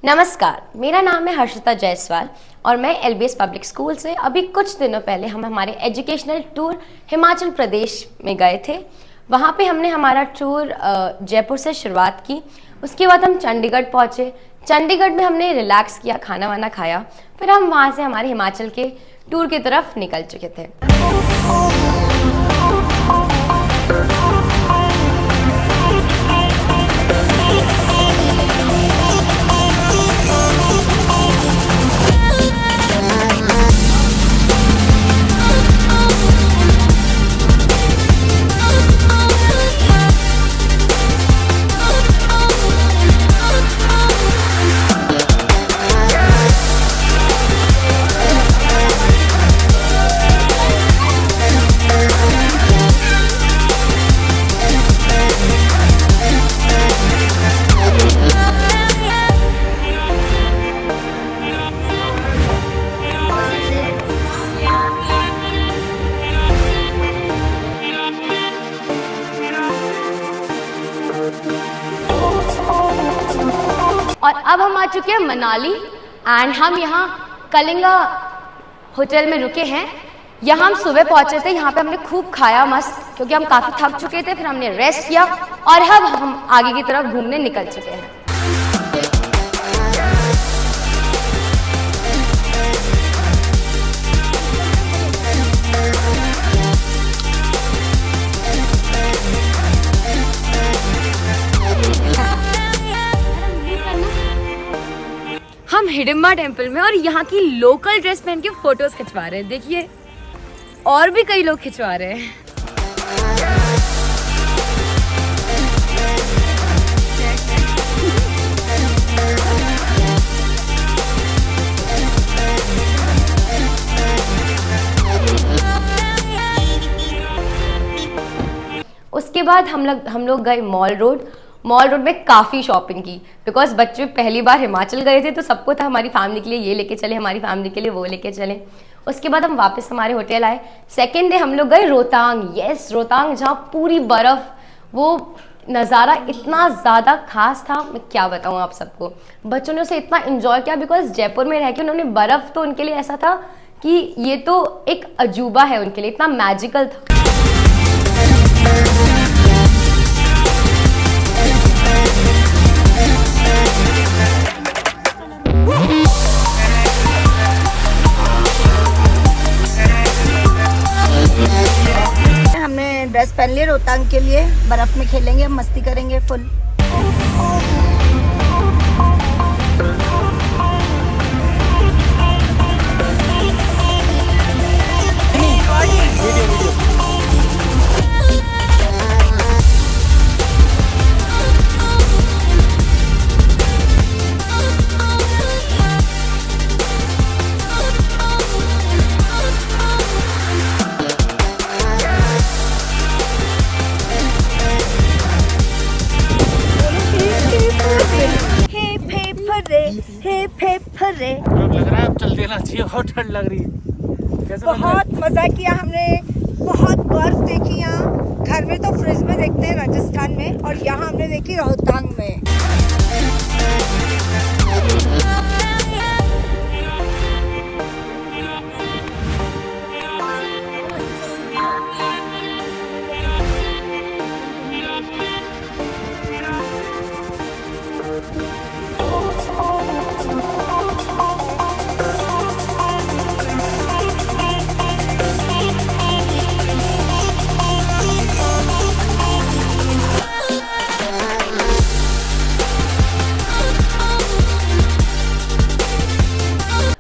नमस्कार, मेरा नाम है हर्षिता जायसवाल और मैं एलबीएस पब्लिक स्कूल से अभी कुछ दिनों पहले हम हमारे एजुकेशनल टूर हिमाचल प्रदेश में गए थे। वहाँ पे हमने हमारा टूर जयपुर से शुरुआत की। उसके बाद हम चंडीगढ़ पहुँचे। चंडीगढ़ में हमने रिलैक्स किया, खाना वाना खाया, फिर हम वहाँ से हमारे हिमाचल के टूर की तरफ निकल चुके थे। और अब हम आ चुके हैं मनाली एंड हम यहाँ कलिंगा होटल में रुके हैं। यहाँ हम सुबह पहुँचे थे। यहाँ पे हमने खूब खाया मस्त, क्योंकि हम काफ़ी थक चुके थे। फिर हमने रेस्ट किया और अब हम आगे की तरफ घूमने निकल चुके हैं। हम हिडिंबा टेम्पल में और यहाँ की लोकल ड्रेस पहन के फोटोज खिंचवा रहे हैं। देखिए, और भी कई लोग खिंचवा रहे हैं। उसके बाद हम लोग गए मॉल रोड में काफ़ी शॉपिंग की, बिकॉज बच्चे पहली बार हिमाचल गए थे तो सबको था हमारी फैमिली के लिए ये लेके चले, हमारी फैमिली के लिए वो लेके चले। उसके बाद हम वापस हमारे होटल आए। सेकेंड डे हम लोग गए रोहतांग। यस, रोहतांग, जहाँ पूरी बर्फ़, वो नज़ारा इतना ज़्यादा खास था, मैं क्या बताऊँ आप सबको। बच्चों ने उसे इतना इन्जॉय किया, बिकॉज जयपुर में रह के उन्होंने बर्फ़, तो उनके लिए ऐसा था कि ये तो एक अजूबा है उनके लिए, इतना मैजिकल था। हमने ड्रेस पहन लिया रोहतांग के लिए। बर्फ में खेलेंगे, मस्ती करेंगे फुल। लग रहा है अब चल देना चाहिए, बहुत ठंड लग रही है। बहुत मजा किया हमने, बहुत बर्फ देखी। यहाँ घर में तो फ्रिज में देखते हैं राजस्थान में, और यहाँ हमने देखी रोहतांग में।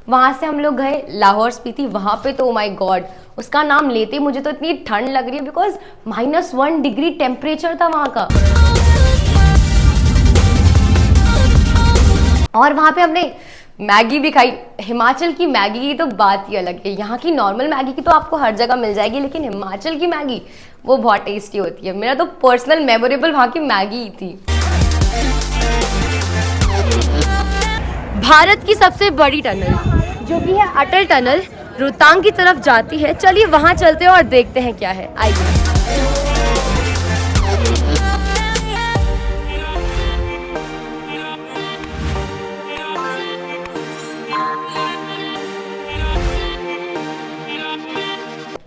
वहाँ से हम लोग गए लाहौर स्पीति। वहाँ पे तो ओ माय गॉड, उसका नाम लेते मुझे तो इतनी ठंड लग रही है, बिकॉज -1 डिग्री टेम्परेचर था वहाँ का। और वहाँ पे हमने मैगी भी खाई। हिमाचल की मैगी की तो बात ही अलग है। यहाँ की नॉर्मल मैगी की तो आपको हर जगह मिल जाएगी, लेकिन हिमाचल की मैगी वो बहुत टेस्टी होती है। मेरा तो पर्सनल मेमोरेबल वहाँ की मैगी ही थी। भारत की सबसे बड़ी टनल जो कि है अटल टनल, रोहतांग की तरफ जाती है। चलिए वहाँ चलते हैं और देखते हैं क्या है। आइए।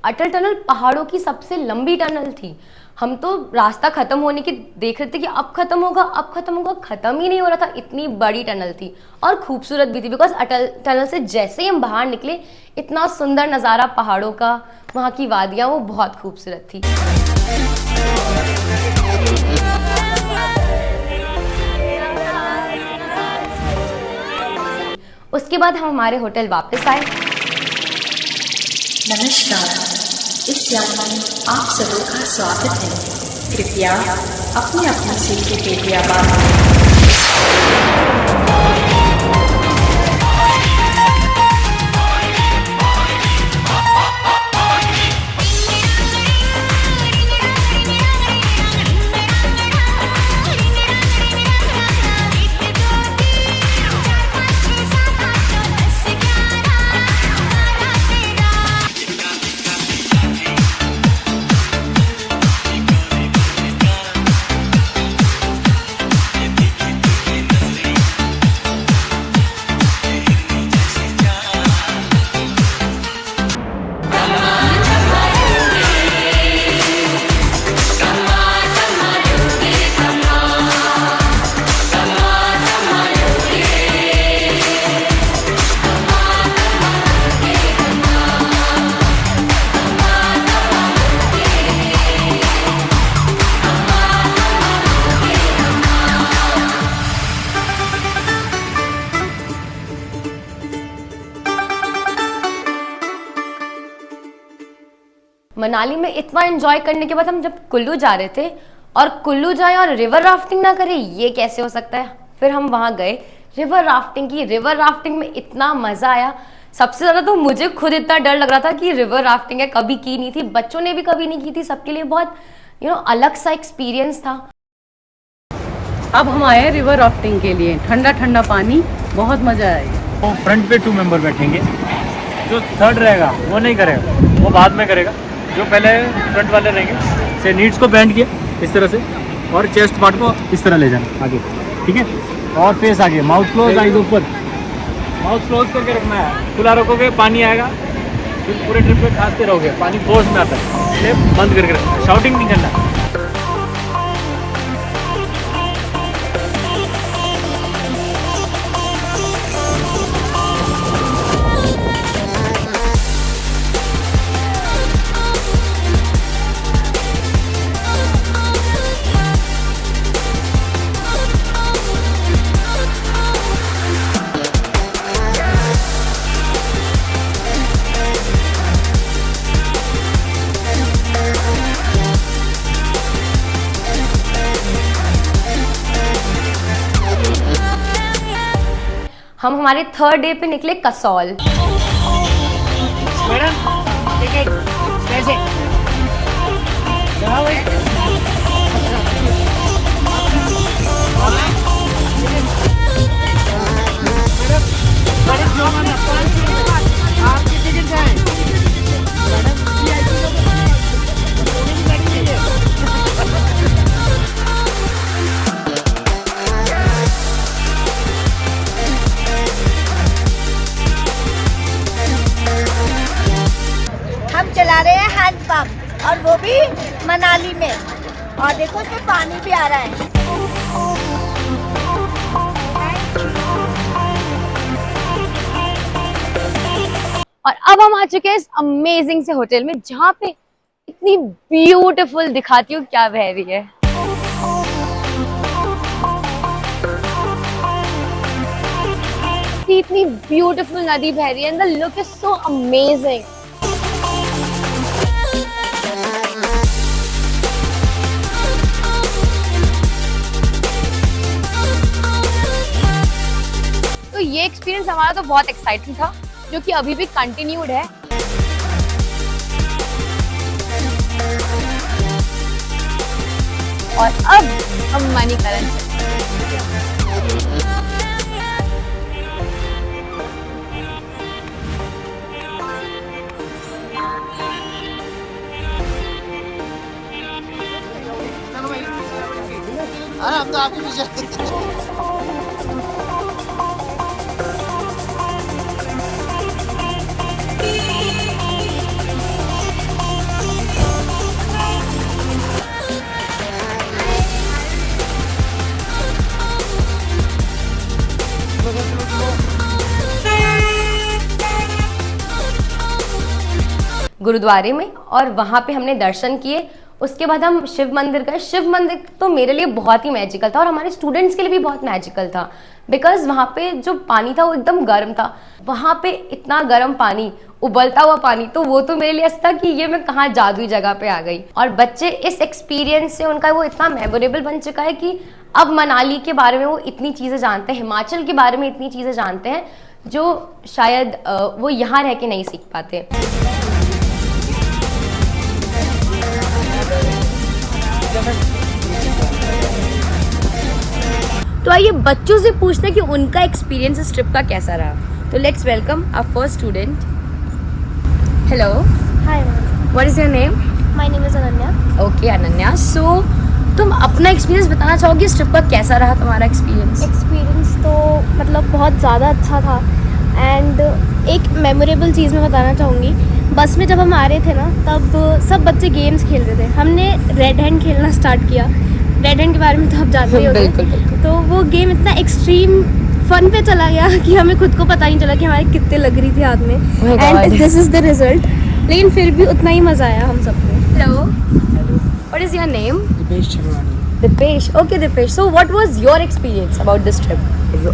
अटल टनल पहाड़ों की सबसे लंबी टनल थी। हम तो रास्ता खत्म होने की देख रहे थे कि अब खत्म होगा, अब खत्म होगा, खत्म ही नहीं हो रहा था। इतनी बड़ी टनल थी और खूबसूरत भी थी, बिकॉज अटल टनल से जैसे ही हम बाहर निकले इतना सुंदर नज़ारा पहाड़ों का, वहाँ की वादियाँ, वो बहुत खूबसूरत थी। उसके बाद हम हमारे होटल वापस आए। नमस्कार, इस यात्रा में आप सबों का स्वागत है। कृपया अपनी अपनी सीटें के लिए आबाद मनाली में इतना एंजॉय करने के बाद हम जब कुल्लू जा रहे थे, और कुल्लू जाए और रिवर राफ्टिंग ना करें, ये कैसे हो सकता है। फिर हम वहाँ गए, रिवर राफ्टिंग की। रिवर राफ्टिंग में इतना मज़ा आया। सबसे ज़्यादा तो मुझे खुद इतना डर लग रहा था कि रिवर राफ्टिंग है, कभी की नहीं थी, बच्चों ने भी कभी नहीं की थी, सबके लिए बहुत अलग सा एक्सपीरियंस था। अब हम आए रिवर राफ्टिंग के लिए, ठंडा ठंडा पानी, बहुत मज़ा आएगा। वो फ्रंट पे 2 मेंबर बैठेंगे, जो थर्ड रहेगा वो नहीं करेगा, वो बाद में करेगा। जो पहले फ्रंट वाले रहेंगे से नीड्स को बेंड किया इस तरह से, और चेस्ट पार्ट को इस तरह ले जाना आगे, ठीक है। और फेस आगे, माउथ क्लोज, आईज ऊपर, माउथ क्लोज करके रखना है। खुला रखोगे पानी आएगा, फिर पूरे ट्रिप पे खांसते रहोगे, पानी फोर्स में आता है, इसलिए बंद करके रखना है, शाउटिंग नहीं करना। हम हमारे थर्ड डे पे निकले कसौल। मैडम टिकट कैसे? आपकी टिकट है हम चला रहे हैं हैंड पंप, और वो भी मनाली में। और देखो उसमें पानी भी आ रहा है। और अब हम आ चुके हैं इस अमेजिंग से होटल में, जहाँ पे इतनी ब्यूटीफुल, दिखाती हूँ क्या बह रही है। इतनी ब्यूटीफुल नदी बह रही है, and the look is so amazing. तो ये एक्सपीरियंस हमारा तो बहुत एक्साइटिंग था, जो कि अभी भी कंटिन्यूड है। और अब हम मणिकरण अरे हम तो आपके पीछे गुरुद्वारे में, और वहाँ पे हमने दर्शन किए। उसके बाद हम शिव मंदिर गए। शिव मंदिर तो मेरे लिए बहुत ही मैजिकल था और हमारे स्टूडेंट्स के लिए भी बहुत मैजिकल था, बिकॉज वहाँ पे जो पानी था वो एकदम गर्म था। वहाँ पे इतना गर्म पानी, उबलता हुआ पानी, तो वो तो मेरे लिए ऐसा था कि ये मैं कहाँ जादुई जगह पे आ गई। और बच्चे इस एक्सपीरियंस से उनका वो इतना मेमोरेबल बन चुका है कि अब मनाली के बारे में वो इतनी चीज़ें जानते हैं, हिमाचल के बारे में इतनी चीज़ें जानते हैं जो शायद वो यहाँ रह के नहीं सीख पाते। तो आइए बच्चों से पूछते हैं कि उनका एक्सपीरियंस इस ट्रिप का कैसा रहा। तो let's welcome our first student. Hello, Hi, ma'am. What is your name? My name is Ananya. Okay Ananya, सो तुम अपना एक्सपीरियंस बताना चाहोगे इस ट्रिप का कैसा रहा तुम्हारा एक्सपीरियंस? एक्सपीरियंस तो मतलब बहुत ज़्यादा अच्छा था। एंड एक मेमोरेबल चीज़ मैं बताना चाहूँगी, बस में जब हम आ रहे थे ना तब सब बच्चे गेम्स खेल रहे थे। हमने रेड हैंड खेलना स्टार्ट किया। रेड हैंड के बारे में तो आप जानते ही होंगे। बिल्कुल बिल्कुल। तो वो गेम इतना एक्सट्रीम फन पे चला गया कि हमें खुद को पता नहीं चला कि हमारे कितने लग रही थी हाथ में। God. And this is the result. लेकिन फिर भी उतना ही मज़ा आया हम सबको। Hello, what is your name? Dipesh. Okay, Dipesh. So, what was your experience about this trip?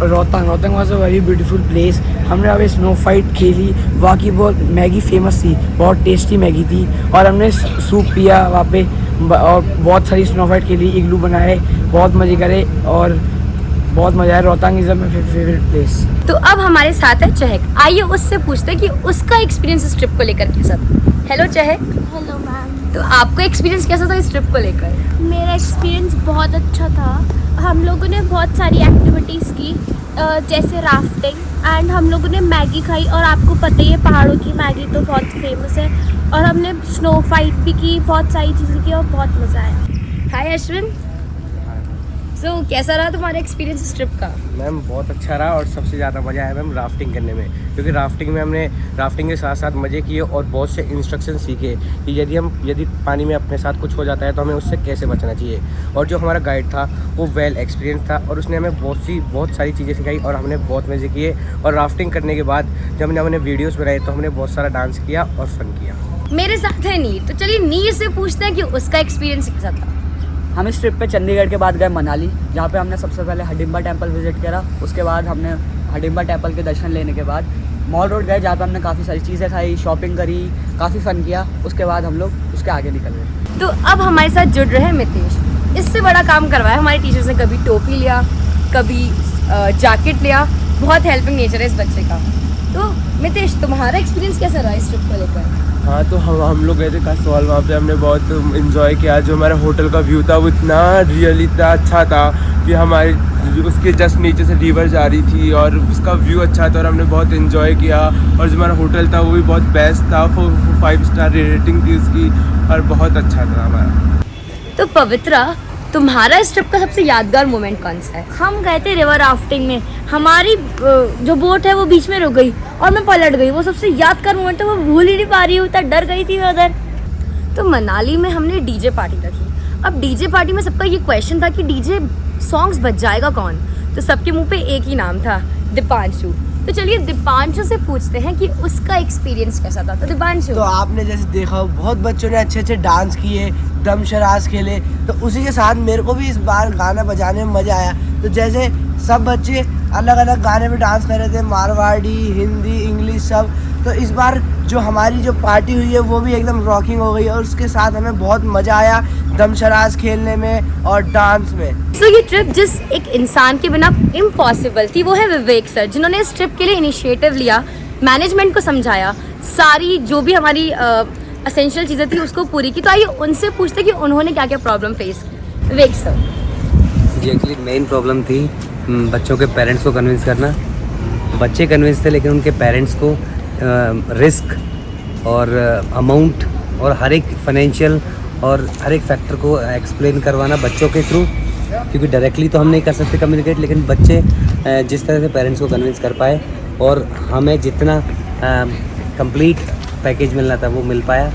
Rohtang was a very beautiful place. हमने अभी स्नो फाइट खेली, वहाँ की बहुत मैगी फेमस थी, बहुत टेस्टी मैगी थी, और हमने सूप पिया वहाँ पे, और बहुत सारी स्नो फाइट खेली, इग्लू बनाए, बहुत मज़े करे और बहुत मज़ा आया। Rohtang is my favourite place. तो अब हमारे साथ है चहक। आइए उससे पूछते हैं कि उसका एक्सपीरियंस इस ट्रिप को लेकर कैसा था। हेलो चहक, हेलो मैम। तो आपका एक्सपीरियंस कैसा था इस ट्रिप को लेकर? मेरा एक्सपीरियंस बहुत अच्छा था। हम लोगों ने बहुत सारी एक्टिविटीज़ की, जैसे राफ्टिंग, एंड हम लोगों ने मैगी खाई, और आपको पता ही है पहाड़ों की मैगी तो बहुत फेमस है। और हमने स्नो फाइट भी की, बहुत सारी चीज़ें की और बहुत मज़ा आया। हाय अश्विन, सो कैसा रहा तुम्हारा एक्सपीरियंस इस ट्रिप का? मैम बहुत अच्छा रहा, और सबसे ज़्यादा मज़ा आया मैम राफ्टिंग करने में, क्योंकि राफ्टिंग में हमने राफ्टिंग के साथ साथ मज़े किए और बहुत से इंस्ट्रक्शन सीखे कि यदि पानी में अपने साथ कुछ हो जाता है तो हमें उससे कैसे बचना चाहिए। और जो हमारा गाइड था वो वेल एक्सपीरियंस था और उसने हमें बहुत सारी चीज़ें सिखाई और हमने बहुत मज़े किए। और राफ्टिंग करने के बाद जब हमने वीडियोज़ बनाए तो हमने बहुत सारा डांस किया और फन किया। मेरे साथ है नीर, तो चलिए नीर से पूछते हैं कि उसका एक्सपीरियंस कैसा था। हम इस ट्रिप पे चंडीगढ़ के बाद गए मनाली, जहाँ पे हमने सबसे पहले हडिम्बा टेम्पल विजिट करा। उसके बाद हमने हडिम्बा टेम्पल के दर्शन लेने के बाद मॉल रोड गए, जहाँ पे हमने काफ़ी सारी चीज़ें खाई, शॉपिंग करी, काफ़ी फ़न किया। उसके बाद हम लोग उसके आगे निकल गए। तो अब हमारे साथ जुड़ रहे हैं मितेश। इससे बड़ा काम करवाया हमारे टीचर्स ने, कभी टोपी लिया, कभी जैकेट लिया। बहुत हेल्पिंग नेचर है इस बच्चे का। तो मितेश, तुम्हारा एक्सपीरियंस कैसा रहा इस ट्रिप को लेकर? हाँ, तो हम लोग गए थे कसौल, वहाँ पे हमने बहुत इन्जॉय किया। जो हमारा होटल का व्यू था वो इतना इतना अच्छा था कि हमारे उसके जस्ट नीचे से रिवर जा रही थी और उसका व्यू अच्छा था और हमने बहुत इन्जॉय किया। और जो हमारा होटल था वो भी बहुत बेस्ट था, 5 स्टार रेटिंग थी उसकी, और बहुत अच्छा था हमारा। तो पवित्रा, तुम्हारा इस ट्रिप का सबसे यादगार मोमेंट कौन सा है? हम गए थे रिवर राफ्टिंग में, हमारी जो बोट है वो बीच में रुक गई और मैं पलट गई। वो सबसे यादगार मोमेंट है, वो भूल ही नहीं पा रही हूँ, इतना डर गई थी मैं उधर। तो मनाली में हमने डीजे पार्टी रखी। अब डीजे पार्टी में सबका ये क्वेश्चन था कि डीजे सॉन्ग्स बजाएगा कौन, तो सबके मुंह पे एक ही नाम था, दीपांशु। तो चलिए दीपांशु से पूछते हैं कि उसका एक्सपीरियंस कैसा था। तो दीपांशु, तो आपने जैसे देखा बहुत बच्चों ने अच्छे अच्छे डांस किए, दम शराज खेले, तो उसी के साथ मेरे को भी इस बार गाना बजाने में मज़ा आया। तो जैसे सब बच्चे अलग अलग गाने में डांस कर रहे थे, मारवाड़ी, हिंदी, इंग्लिश सब। तो इस बार जो हमारी जो पार्टी हुई है वो भी एकदम रॉकिंग हो गई और उसके साथ हमें बहुत मज़ा आया दमशराज खेलने में और डांस में। तो ये ट्रिप जिस एक इंसान के बिना इम्पॉसिबल थी वो है विवेक सर, जिन्होंने इस ट्रिप के लिए इनिशिएटिव लिया, मैनेजमेंट को समझाया, सारी जो भी हमारी असेंशियल चीज़ें थी उसको पूरी की। तो आइए उनसे पूछते कि उन्होंने क्या क्या प्रॉब्लम फेस की। विवेक सर जी, एक्चुअली मेन प्रॉब्लम थी बच्चों के पेरेंट्स को कन्विंस करना। बच्चे कन्विंस थे लेकिन उनके पेरेंट्स को रिस्क और अमाउंट और हर एक फाइनेंशियल और हर एक फैक्टर को एक्सप्लेन करवाना बच्चों के थ्रू, क्योंकि डायरेक्टली तो हम नहीं कर सकते कम्युनिकेट, लेकिन बच्चे जिस तरह से पेरेंट्स को कन्विंस कर पाए और हमें जितना कंप्लीट पैकेज मिलना था वो मिल पाया।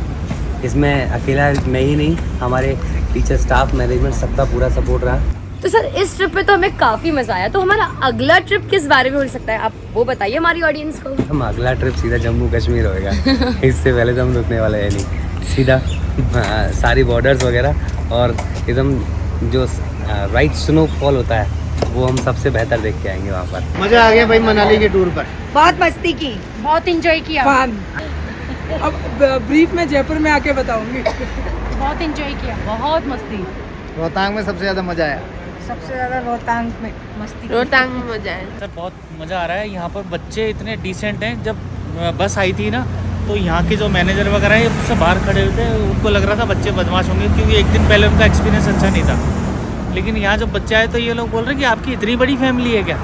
इसमें अकेला मैं ही नहीं, हमारे टीचर, स्टाफ, मैनेजमेंट सबका पूरा सपोर्ट रहा। तो सर इस ट्रिप पे तो हमें काफ़ी मज़ा आया, तो हमारा अगला ट्रिप किस बारे में हो सकता है, आप वो बताइए हमारी ऑडियंस को। हम अगला ट्रिप सीधा जम्मू कश्मीर होएगा। इससे पहले तो हम रुकने वाले हैं नहीं, सीधा सारी बॉर्डर्स वगैरह और एकदम जो राइट स्नोफॉल होता है वो हम सबसे बेहतर देख के आएंगे वहाँ पर। मजा आ गया भाई मनाली के टूर पर, बहुत मस्ती की, बहुत इंजॉय किया। अब ब्रीफ में जयपुर में आके बताऊंगी। बहुत इंजॉय किया, बहुत मस्ती। रोहतांग में सबसे ज्यादा मजा आया। सबसे ज़्यादा रोहतांग में मस्ती की। रोहतांग में मजा आया। सर बहुत मज़ा आ रहा है यहाँ पर, बच्चे इतने डिसेंट हैं। जब बस आई थी ना तो यहाँ के जो मैनेजर वगैरह हैं सब बाहर खड़े हुए थे, उनको लग रहा था बच्चे बदमाश होंगे क्योंकि एक दिन पहले उनका एक्सपीरियंस अच्छा नहीं था। लेकिन यहाँ जब बच्चे आए तो ये लोग बोल रहे हैं कि आपकी इतनी बड़ी फैमिली है क्या?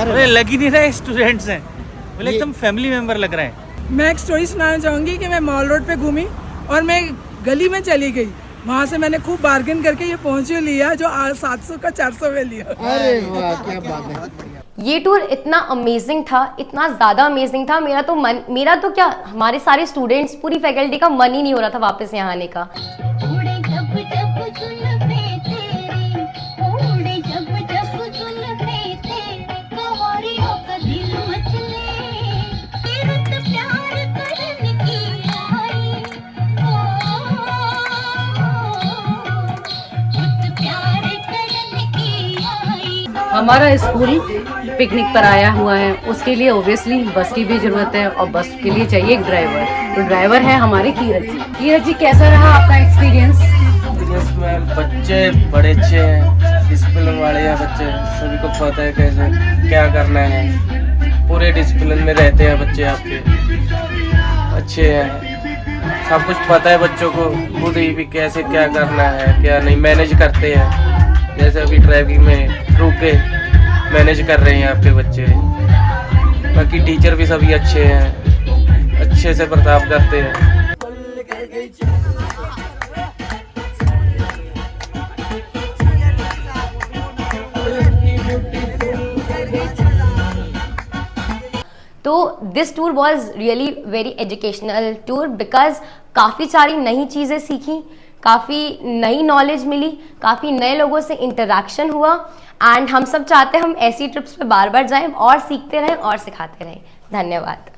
अरे लग ही नहीं रहा है स्टूडेंट्स हैं, बोले एकदम फैमिली मेम्बर लग रहे हैं। मैं एक स्टोरी सुनाना चाहूँगी कि मैं मॉल रोड पे घूमी और मैं गली में चली गई, वहाँ से मैंने खूब बार्गेन करके ये पहुँच लिया जो 700 का 400 में लिया। अरे वाह क्या बात है। ये टूर इतना अमेजिंग था, इतना ज़्यादा अमेजिंग था, मेरा तो क्या हमारे सारे स्टूडेंट्स पूरी फैकल्टी का मन ही नहीं हो रहा था वापस यहाँ आने का। हमारा स्कूल पिकनिक पर आया हुआ है, उसके लिए ओब्वियसली बस की भी ज़रूरत है और बस के लिए चाहिए एक ड्राइवर। तो ड्राइवर है हमारे कीरत जी। कीरत जी कैसा रहा आपका एक्सपीरियंस? में बच्चे बड़े अच्छे हैं, डिसिप्लिन वाले हैं बच्चे, सभी को पता है कैसे क्या करना है, पूरे डिसिप्लिन में रहते हैं बच्चे आपके, अच्छे हैं, सब कुछ पता है बच्चों को, खुद ही भी कैसे क्या करना है क्या नहीं मैनेज करते हैं। जैसे अभी ट्रैफिक में रुक के मैनेज कर रहे हैं आपके बच्चे। बाकी टीचर भी सभी अच्छे हैं, अच्छे से बर्ताव करते हैं। तो this tour was really very educational tour because काफ़ी सारी नई चीज़ें सीखी, काफ़ी नई नॉलेज मिली, काफ़ी नए लोगों से इंटरेक्शन हुआ एंड हम सब चाहते हैं हम ऐसी ट्रिप्स पे बार बार जाएं और सीखते रहें और सिखाते रहें। धन्यवाद।